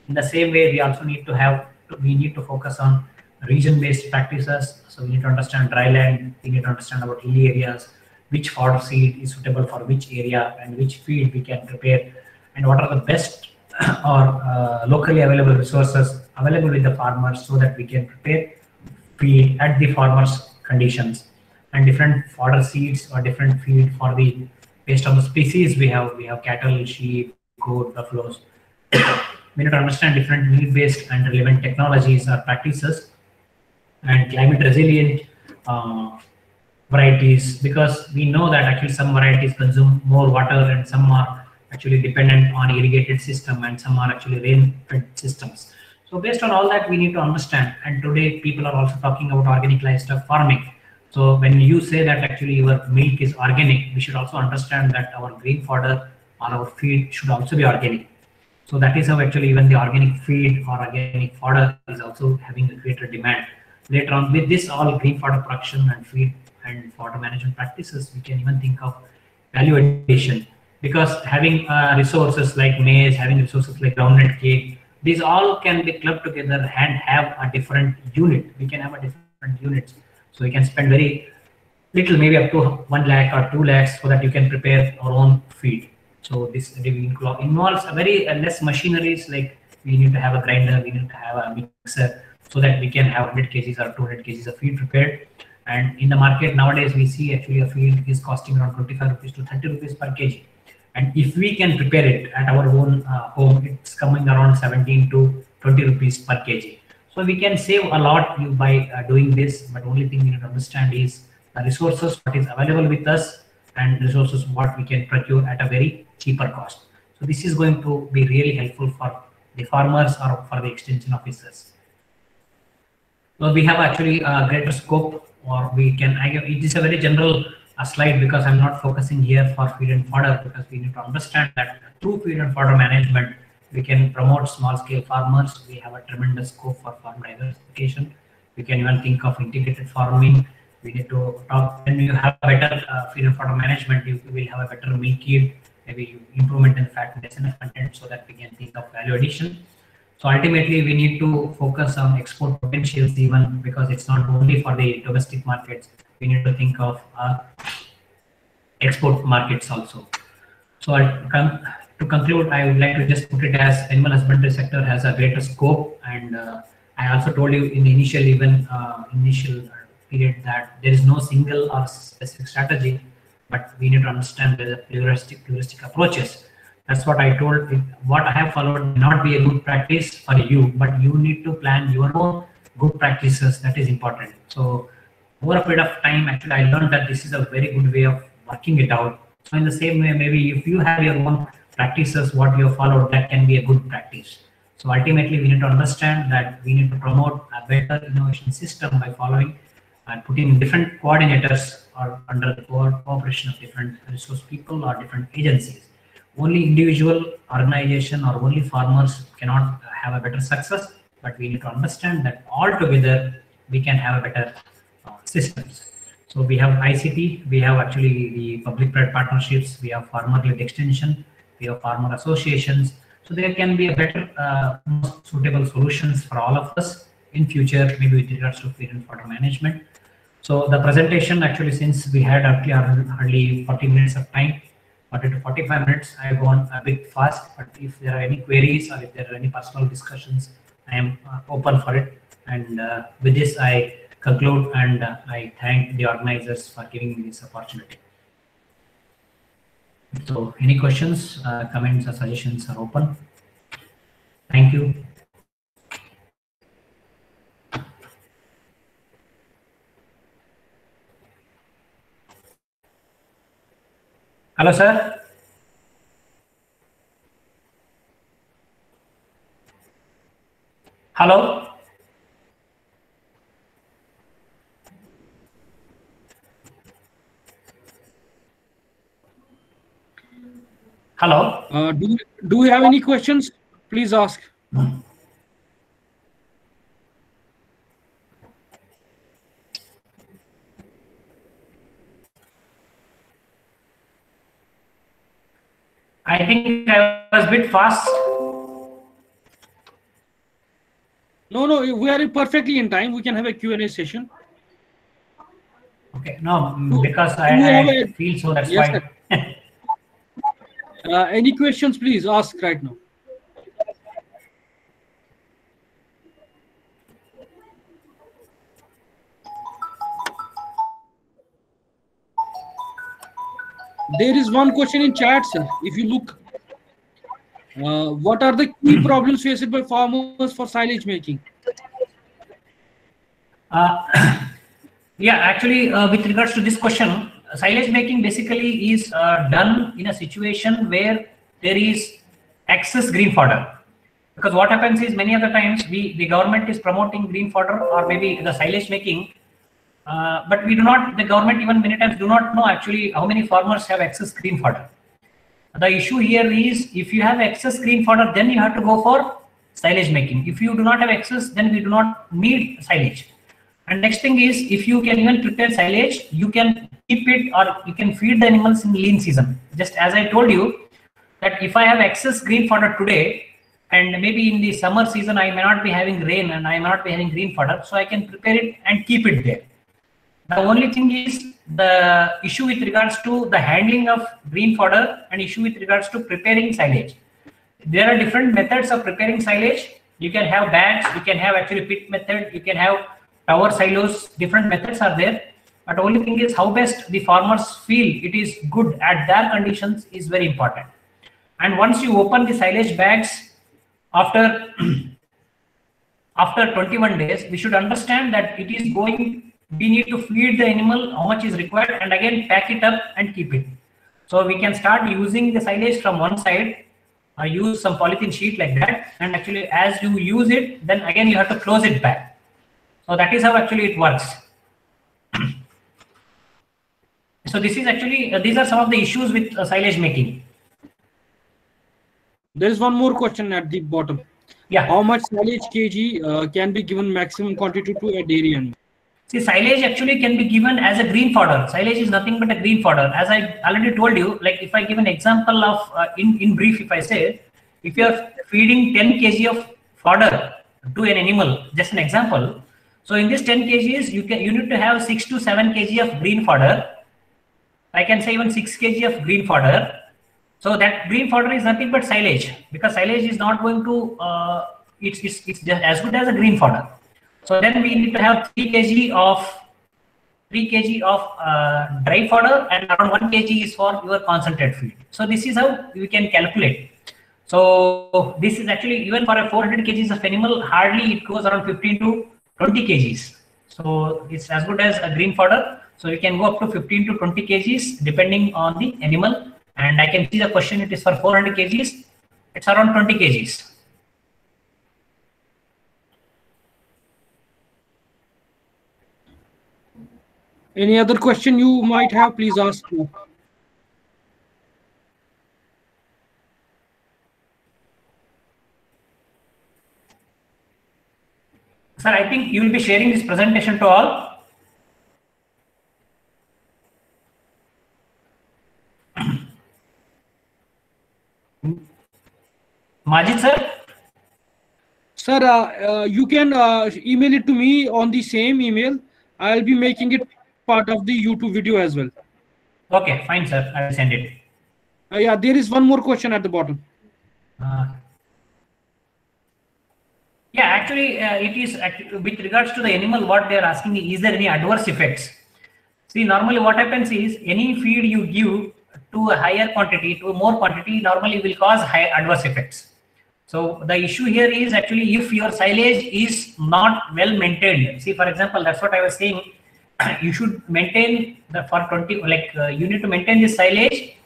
In the same way, we also need to focus on region-based practices. So we need to understand dry land, we need to understand about hilly areas, which fodder seed is suitable for which area and which feed we can prepare, and what are the best or locally available resources available with the farmers so that we can prepare feed at the farmer's conditions, and different fodder seeds or different feed for the based on the species we have. We have cattle, sheep, goat, buffaloes. We need to understand different need-based and relevant technologies or practices and climate resilient varieties, because we know that actually some varieties consume more water and some are actually dependent on irrigated system and some are actually rain-fed systems. So based on all that, we need to understand. And today people are also talking about organic livestock farming. So when you say that actually your milk is organic, we should also understand that our green fodder or our feed should also be organic. So that is how actually even the organic feed or organic fodder is also having a greater demand. Later on, with this all green fodder production and feed and fodder management practices, we can even think of value addition, because having resources like maize, having resources like groundnut cake, these all can be clubbed together and have a different unit. We can have a different units. So we can spend very little, maybe up to 1 lakh or 2 lakhs, so that you can prepare our own feed. So this involves a very less machineries, like we need to have a grinder, we need to have a mixer, so that we can have 100 kgs or 200 kgs of feed prepared. And in the market nowadays, we see actually a feed is costing around 25 rupees to 30 rupees per kg. And if we can prepare it at our own home, it's coming around 17 to 20 rupees per kg. So we can save a lot by doing this, but only thing we need to understand is the resources, what is available with us, and resources what we can procure at a very cheaper cost. So this is going to be really helpful for the farmers or for the extension officers. So we have actually a greater scope, or we can, it is a very general slide, because I'm not focusing here for feed and fodder, because we need to understand that through feed and fodder management, we can promote small scale farmers. We have a tremendous scope for farm diversification. We can even think of integrated farming. We need to talk, when you have better feed and fodder management, you will have a better milk yield, maybe improvement in fat and SNF content, so that we can think of value addition. So ultimately, we need to focus on export potentials even, because it's not only for the domestic markets. We need to think of export markets also. So to conclude, I would like to just put it as animal husbandry sector has a greater scope, and I also told you in the initial period that there is no single or specific strategy, but we need to understand the heuristic approaches. That's what I told. What I have followed may not be a good practice for you, but you need to plan your own good practices. That is important. So over a period of time, actually, I learned that this is a very good way of working it out. So in the same way, maybe if you have your own practices, what you have followed, that can be a good practice. So ultimately, we need to understand that we need to promote a better innovation system by following and putting different coordinators or under the cooperation of different resource people or different agencies. Only individual organization or only farmers cannot have a better success, but we need to understand that all together we can have a better systems. So we have ICT, we have actually the public-private partnerships, we have farmer-led extension, we have farmer associations. So there can be a better, most suitable solutions for all of us in future, maybe with regards to feed and fodder management. So the presentation, actually, since we had hardly 40 minutes of time, 40 to 45 minutes, I have gone a bit fast, but if there are any queries or if there are any personal discussions, I am open for it. And with this, I conclude, and I thank the organizers for giving me this opportunity. So any questions, comments or suggestions are open. Thank you. Hello, sir. Hello. Hello. Do you have any questions? Please ask. I think I was a bit fast. No, we are perfectly in time. We can have a Q&A session. Okay, no, because I feel so, that's yes, why. Any questions, please ask right now. There is one question in chat, sir. If you look, what are the key problems faced by farmers for silage making? Yeah, actually, with regards to this question, silage making basically is done in a situation where there is excess green fodder. Because what happens is many other times the government is promoting green fodder or maybe the silage making, but we do not, the government even many times do not know actually how many farmers have excess green fodder. The issue here is if you have excess green fodder, then you have to go for silage making. If you do not have excess, then we do not need silage. And next thing is, if you can even prepare silage, you can keep it or you can feed the animals in lean season. Just as I told you that if I have excess green fodder today, and maybe in the summer season I may not be having rain and I may not be having green fodder, so I can prepare it and keep it there. The only thing is the issue with regards to the handling of green fodder and issue with regards to preparing silage. There are different methods of preparing silage. You can have bags, you can have actually pit method, you can have tower silos, different methods are there. But the only thing is how best the farmers feel it is good at their conditions is very important. And once you open the silage bags after 21 days, we should understand that it is going, we need to feed the animal how much is required and again pack it up and keep it. So we can start using the silage from one side, use some polythene sheet like that, and actually as you use it, then again you have to close it back. So that is how actually it works. So this is actually, these are some of the issues with silage making. There is one more question at the bottom. Yeah. How much silage kg can be given maximum quantity to a dairy animal? See, silage actually can be given as a green fodder. Silage is nothing but a green fodder. As I already told you, like if I give an example of, in brief, if I say, if you are feeding 10 kg of fodder to an animal, just an example. So in this 10 kgs, you need to have 6 to 7 kg of green fodder. I can say even 6 kg of green fodder. So that green fodder is nothing but silage, because silage is not going to, it's just as good as a green fodder. So then we need to have 3 kg of dry fodder and around 1 kg is for your concentrate feed. So this is how we can calculate. So this is actually even for a 400 kgs of animal, hardly it goes around 15 to 20 kgs. So it's as good as a green fodder. So you can go up to 15 to 20 kgs depending on the animal. And I can see the question, it is for 400 kgs. It's around 20 kgs. Any other question you might have, please ask. Sir, I think you will be sharing this presentation to all. Majid sir? Sir, you can email it to me on the same email. I'll be making it part of the YouTube video as well. Okay, fine sir, I will send it. Yeah, there is one more question at the bottom. Yeah, actually, it is with regards to the animal, what they are asking is there any adverse effects? See, normally what happens is any feed you give to a higher quantity, to a more quantity, normally will cause high adverse effects. So the issue here is actually if your silage is not well maintained. See, for example, that's what I was saying. You should maintain the for 20, like you need to maintain this silage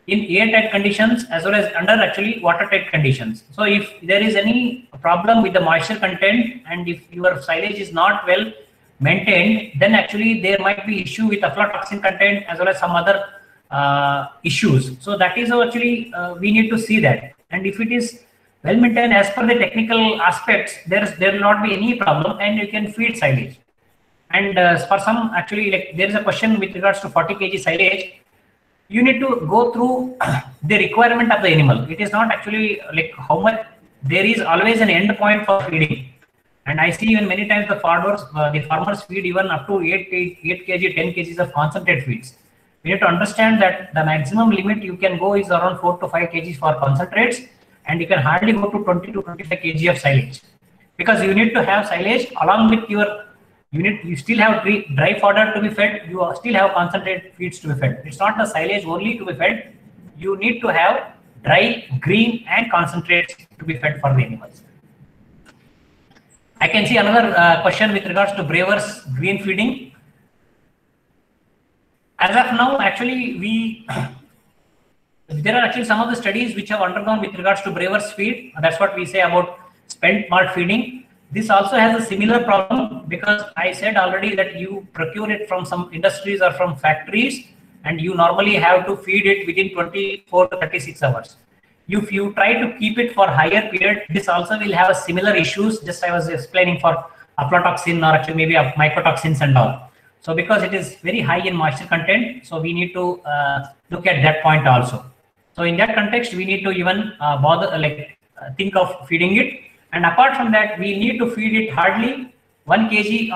in airtight conditions as well as under actually watertight conditions. So if there is any problem with the moisture content and if your silage is not well maintained, then actually there might be issue with aflatoxin content as well as some other issues. So that is how actually we need to see that. And if it is well maintained as per the technical aspects, there will not be any problem and you can feed silage. And for some actually, like there is a question with regards to 40 kg silage. You need to go through the requirement of the animal. It is not actually like how much, there is always an end point for feeding. And I see even many times the farmers feed even up to 8 kg, 10 kgs of concentrate feeds. We need to understand that the maximum limit you can go is around 4 to 5 kgs for concentrates, and you can hardly go to 20 to 25 kg of silage. Because you need to have silage along with your You still have dry fodder to be fed. You still have concentrated feeds to be fed. It's not the silage only to be fed. You need to have dry, green, and concentrates to be fed for the animals. I can see another question with regards to Brewer's green feeding. As of now, actually, there are actually some of the studies which have undergone with regards to Brewer's feed. That's what we say about spent malt feeding. This also has a similar problem because I said already that you procure it from some industries or from factories, and you normally have to feed it within 24 to 36 hours. If you try to keep it for higher period, this also will have a similar issues. Just I was explaining for aflatoxin or actually maybe mycotoxins and all. So because it is very high in moisture content, so we need to look at that point also. So in that context, we need to even think of feeding it. And apart from that, we need to feed it hardly 1 kg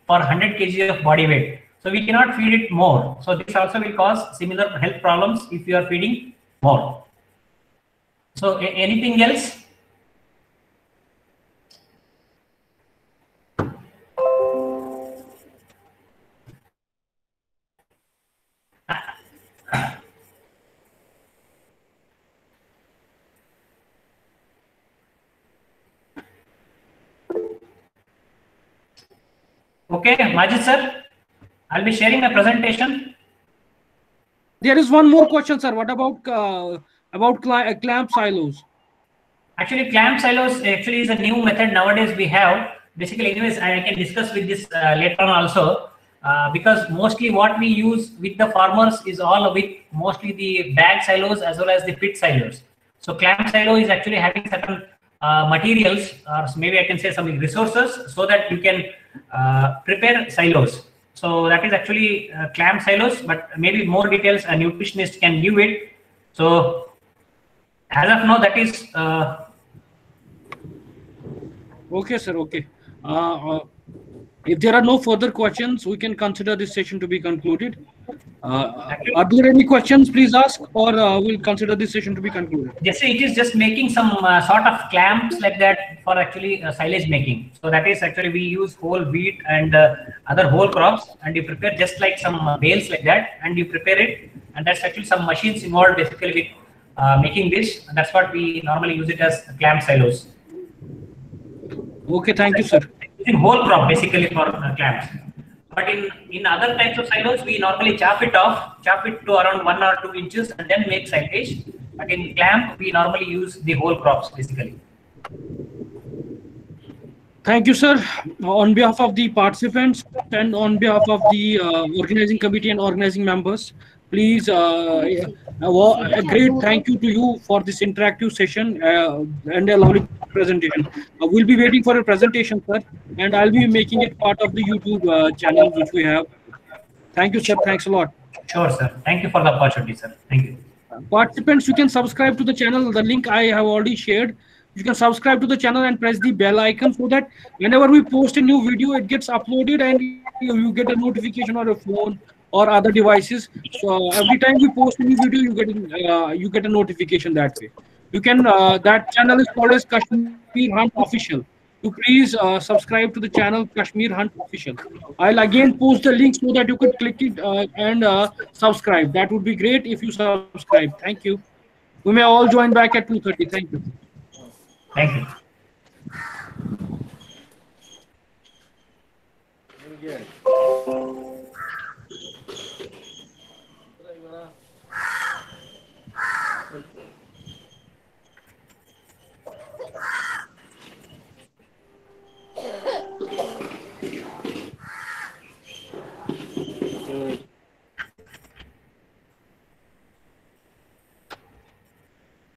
for 100 kg of body weight. So we cannot feed it more. So this also will cause similar health problems if you are feeding more. So anything else? Okay, Majid sir, I'll be sharing my presentation. There is one more question, sir. What about clamp silos? Actually, clamp silos actually is a new method nowadays we have. Basically, anyways, I can discuss with this later on also, because mostly what we use with the farmers is all with mostly the bag silos as well as the pit silos. So clamp silo is actually having certain materials, or maybe I can say some resources, so that you can prepare silos. So that is actually clamp silos, but maybe more details a nutritionist can give it. So as of now, that is okay, sir. Okay. If there are no further questions, we can consider this session to be concluded. Are there any questions? Please ask, or we'll consider this session to be concluded. Yes, it is just making some sort of clamps like that for actually silage making. So that is actually we use whole wheat and other whole crops, and you prepare just like some bales like that, and you prepare it, and that's actually some machines involved basically with making this. And that's what we normally use it as clamp silos. Okay, thank you, sir. In whole crop basically for clamps. But in other types of silos, we normally chop it to around 1 or 2 inches and then make silage. But in clamp, we normally use the whole crops basically. Thank you, sir. On behalf of the participants and on behalf of the organizing committee and organizing members, please, a great thank you to you for this interactive session and a lovely presentation. We'll be waiting for a presentation, sir, and I'll be making it part of the YouTube channel which we have. Thank you, sir. Thanks a lot. Sure, sir. Thank you for the opportunity, sir. Thank you. Participants, you can subscribe to the channel. The link I have already shared. You can subscribe to the channel and press the bell icon so that whenever we post a new video, it gets uploaded and you get a notification on your phone or other devices. So every time we post a new video, you get a notification that way. You can that channel is called as Kashmir Hunt Official. So please subscribe to the channel Kashmir Hunt Official. I'll again post the link so that you could click it and subscribe. That would be great if you subscribe. Thank you. We may all join back at 2:30. Thank you. Thank you. Yeah.